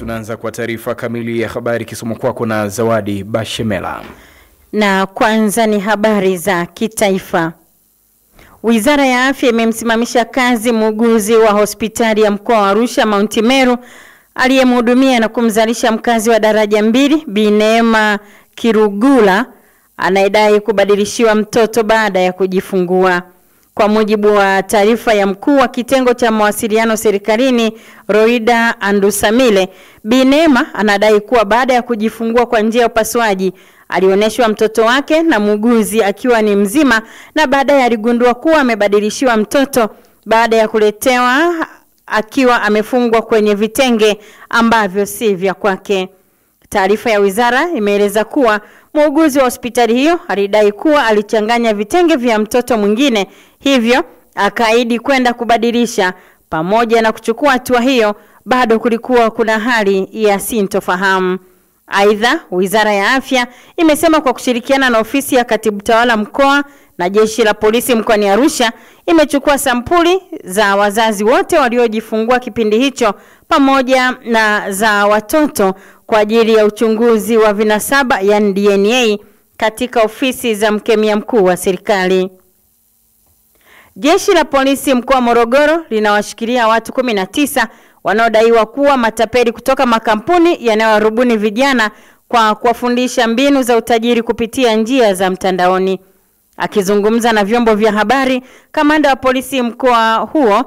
Tunaanza kwa taarifa kamili ya habari kisoma kwako na Zawadi Bashemela. Na kwanza ni habari za kitaifa. Wizara ya Afya imemsimamisha kazi muuguzi wa hospitali ya mkoa wa Arusha Mount Meru aliyemhudumia na kumzalisha mkazi wa daraja 2 Bi Neema Kirugula anayedai kubadilishiwa mtoto baada ya kujifungua. Kwa mujibu wa taarifa ya mkuu wa kitengo cha mawasiliano serikalini Roida Andusamile, Bi Neema anadai kuwa baada ya kujifungua kwa njia ya upasuaji alioneshwa mtoto wake na muuguzi akiwa ni mzima, na baadaye aligundua kuwa amebadilishiwa mtoto baada ya kuletewa akiwa amefungwa kwenye vitenge ambavyo si vya kwake. Taarifa ya wizara imeeleza kuwa muuguzi wa hospitali hiyo alidai kuwa alichanganya vitenge vya mtoto mwingine, hivyo akaahidi kwenda kubadilisha. Pamoja na kuchukua hatua hiyo, bado kulikuwa kuna hali ya sintofahamu. Aidha, Wizara ya Afya imesema kwa kushirikiana na ofisi ya Katibu Tawala mkoa na jeshi la polisi mkoani Arusha imechukua sampuli za wazazi wote waliojifungua kipindi hicho pamoja na za watoto kwa ajili ya uchunguzi wa vinasaba yani DNA katika ofisi za mkemia mkuu wa serikali. Jeshi la polisi mkoa wa Morogoro linawashikilia watu 19 wanaodaiwa kuwa matapeli kutoka makampuni yanayowarubuni vijana kwa kuwafundisha mbinu za utajiri kupitia njia za mtandaoni. Akizungumza na vyombo vya habari, kamanda wa polisi mkoa huo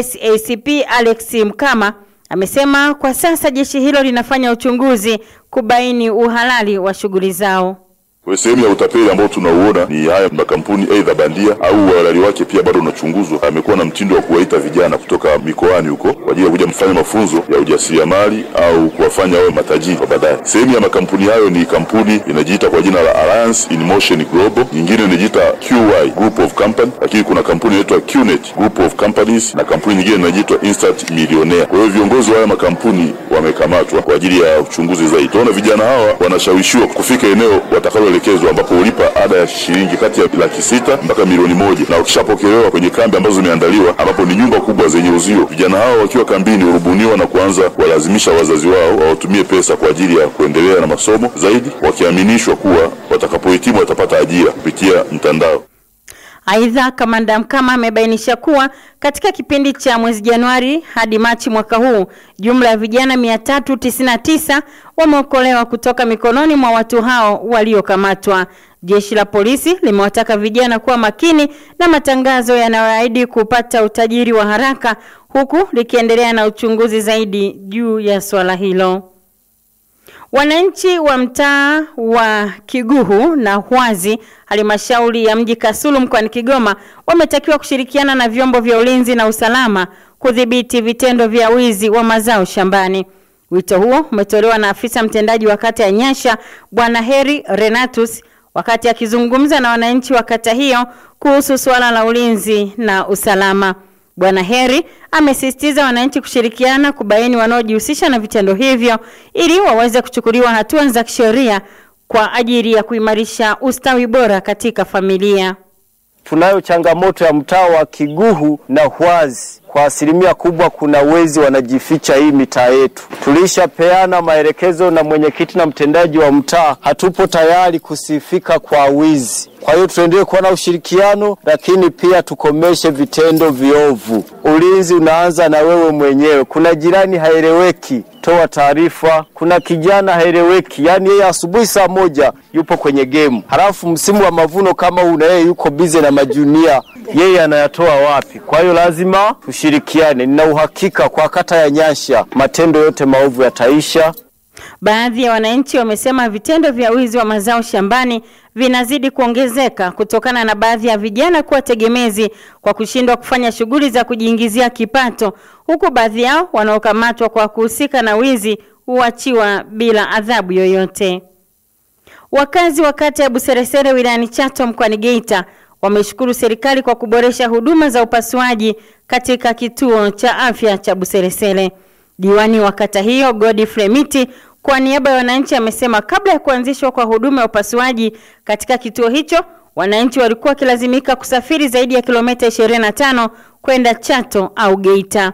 SACP Alex Mkama amesema kwa sasa jeshi hilo linafanya uchunguzi kubaini uhalali wa shughuli zao. Kwa sehemu ya utapeli ambao tunauona ni haya makampuni aidha bandia au walali wake pia bado unachunguzwa. Amekuwa na mtindo wa kuwaita vijana kutoka mikoani huko kwa ajili ya kuja mfanya mafunzo ya ujasiriamali au kuwafanya wawe matajiri baadaye. Sehemu ya makampuni hayo ni kampuni inajiita kwa jina la Alliance in Motion Global, nyingine inajiita QY Group of Company, lakini kuna kampuni inaitwa QNet Group of Companies na kampuni nyingine inajiita Instant Millionaire. Kwa hiyo viongozi wa haya makampuni wamekamatwa kwa ajili ya uchunguzi zaidi. Tunaona vijana hawa wanashawishiwa kufika eneo watakalo ambapo ulipa ada ya shilingi kati ya $600,000 mpaka $1,000,000, na ukishapokelewa kwenye kambi ambazo zimeandaliwa ambapo ni nyumba kubwa zenye uzio, vijana hao wakiwa kambini urubuniwa na kuanza kuwalazimisha wazazi wao wawatumie pesa kwa ajili ya kuendelea na masomo zaidi, wakiaminishwa kuwa watakapohitimu watapata ajira kupitia mtandao. Aidha, kamanda Mkama amebainisha kuwa katika kipindi cha mwezi Januari hadi Machi mwaka huu, jumla ya vijana 399 wameokolewa kutoka mikononi mwa watu hao waliokamatwa. Jeshi la polisi limewataka vijana kuwa makini na matangazo yanayoahidi kupata utajiri wa haraka, huku likiendelea na uchunguzi zaidi juu ya swala hilo. Wananchi wa mtaa wa Kiguhu na Hwazi, halmashauri ya mji Kasulu mkoani Kigoma, wametakiwa kushirikiana na vyombo vya ulinzi na usalama kudhibiti vitendo vya wizi wa mazao shambani. Wito huo umetolewa na afisa mtendaji wa kata ya Nyasha Bwana Heri Renatus wakati akizungumza na wananchi wa kata hiyo kuhusu swala la ulinzi na usalama. Bwana Heri amesisitiza wananchi kushirikiana kubaini wanaojihusisha na vitendo hivyo ili waweze kuchukuliwa hatua za kisheria kwa ajili ya kuimarisha ustawi bora katika familia. Tunayo changamoto ya mtaa wa Kiguhu na Hwazi. Kwa asilimia kubwa kuna wezi wanajificha hii mitaa yetu. Tulishapeana maelekezo na mwenyekiti na mtendaji wa mtaa, hatupo tayari kusifika kwa wizi. Kwa hiyo tuendelee kuwa na ushirikiano, lakini pia tukomeshe vitendo viovu. Ulinzi unaanza na wewe mwenyewe. Kuna jirani haeleweki, toa taarifa. Kuna kijana haeleweki, yani yeye asubuhi saa 1 yupo kwenye game, halafu msimu wa mavuno kama una yeye yuko busy na majunia, yeye anayatoa wapi? Kwa hiyo lazima tushirikiane. Nina uhakika kwa kata ya Nyasha matendo yote maovu yataisha. Baadhi ya wananchi wamesema vitendo vya wizi wa mazao shambani vinazidi kuongezeka kutokana na baadhi ya vijana kuwa tegemezi kwa kushindwa kufanya shughuli za kujiingizia kipato, huku baadhi yao wanaokamatwa kwa kuhusika na wizi huachiwa bila adhabu yoyote. Wakazi wa kata ya Buseresere wilayani Chato mkoani Geita wameshukuru serikali kwa kuboresha huduma za upasuaji katika kituo cha afya cha Buseresere. Diwani wa kata hiyo Godfrey Miti kwa niaba ya wananchi amesema kabla ya kuanzishwa kwa huduma ya upasuaji katika kituo hicho, wananchi walikuwa kilazimika kusafiri zaidi ya kilomita 25 kwenda Chato au Geita.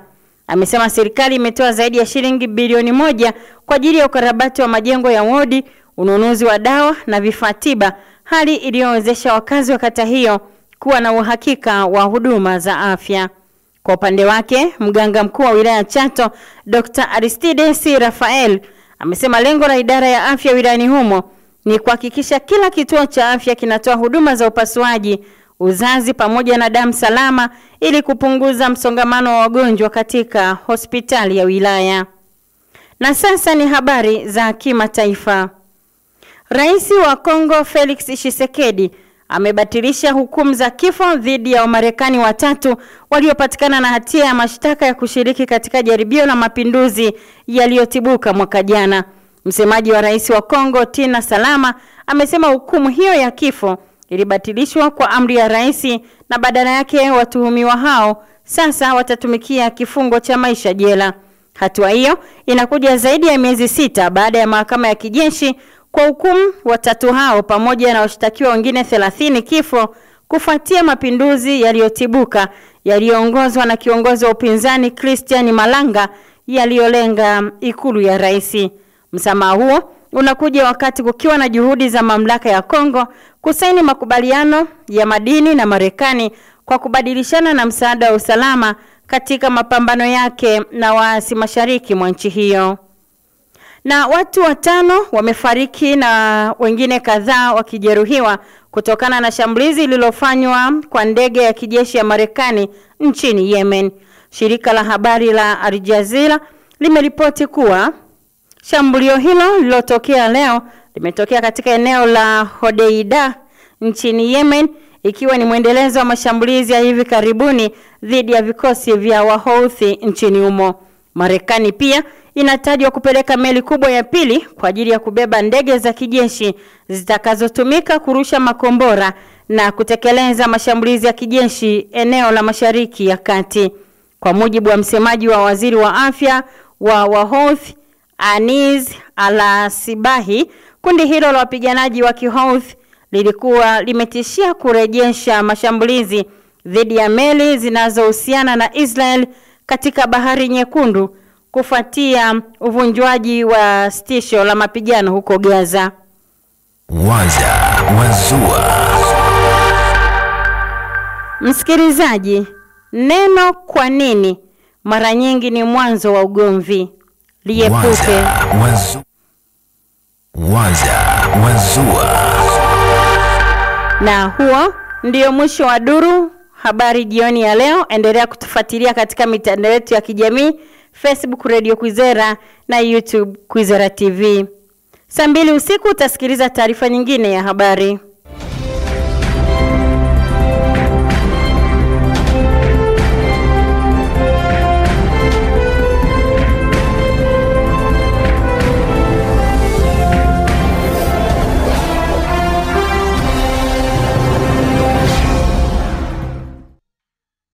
amesema serikali imetoa zaidi ya shilingi bilioni 1 kwa ajili ya ukarabati wa majengo ya wodi, ununuzi wa dawa na vifaa tiba, hali iliyowezesha wakazi wa kata hiyo kuwa na uhakika wa huduma za afya. Kwa upande wake, mganga mkuu wa wilaya Chato, Dr. Aristides Rafael, amesema lengo la idara ya afya wilayani humo ni kuhakikisha kila kituo cha afya kinatoa huduma za upasuaji, uzazi pamoja na damu salama ili kupunguza msongamano wa wagonjwa katika hospitali ya wilaya. Na sasa ni habari za kimataifa. Rais wa Kongo Felix Tshisekedi amebatilisha hukumu za kifo dhidi ya Wamarekani 3 waliopatikana na hatia ya mashtaka ya kushiriki katika jaribio la mapinduzi yaliyotibuka mwaka jana. Msemaji wa rais wa Kongo Tina Salama amesema hukumu hiyo ya kifo ilibatilishwa kwa amri ya rais na badala yake watuhumiwa hao sasa watatumikia kifungo cha maisha jela. Hatua hiyo inakuja zaidi ya miezi 6 baada ya mahakama ya kijeshi kwa hukumu 3 hao pamoja na washtakiwa wengine 30 kifo kufuatia mapinduzi yaliyotibuka yaliyoongozwa na kiongozi wa upinzani Christian Malanga yaliyolenga ikulu ya rais. Msamaha huo unakuja wakati kukiwa na juhudi za mamlaka ya Kongo kusaini makubaliano ya madini na Marekani kwa kubadilishana na msaada wa usalama katika mapambano yake na waasi mashariki mwa nchi hiyo. Na watu 5 wamefariki na wengine kadhaa wakijeruhiwa kutokana na shambulizi lililofanywa kwa ndege ya kijeshi ya Marekani nchini Yemen. Shirika la habari la Al Jazeera limeripoti kuwa shambulio hilo lililotokea leo limetokea katika eneo la Hodeida nchini Yemen, ikiwa ni mwendelezo wa mashambulizi ya hivi karibuni dhidi ya vikosi vya Wahouthi nchini humo. Marekani pia inatajwa kupeleka meli kubwa ya pili kwa ajili ya kubeba ndege za kijeshi zitakazotumika kurusha makombora na kutekeleza mashambulizi ya kijeshi eneo la Mashariki ya Kati. Kwa mujibu wa msemaji wa waziri wa afya wa Wahouthi Aniz Al-Sibahi, kundi hilo la wapiganaji wa Kihouthi lilikuwa limetishia kurejesha mashambulizi dhidi ya meli zinazohusiana na Israel katika Bahari Nyekundu kufuatia uvunjwaji wa sitisho la mapigano huko Gaza. Waza Wazua. Msikilizaji, neno kwa nini mara nyingi ni mwanzo wa ugomvi. Liepuke. Waza Wazua. Na huo ndio mwisho wa duru habari jioni ya leo. Endelea kutufuatilia katika mitandao yetu ya kijamii, Facebook Radio Kwizera na YouTube Kwizera TV. Saa 2 usiku utasikiliza taarifa nyingine ya habari.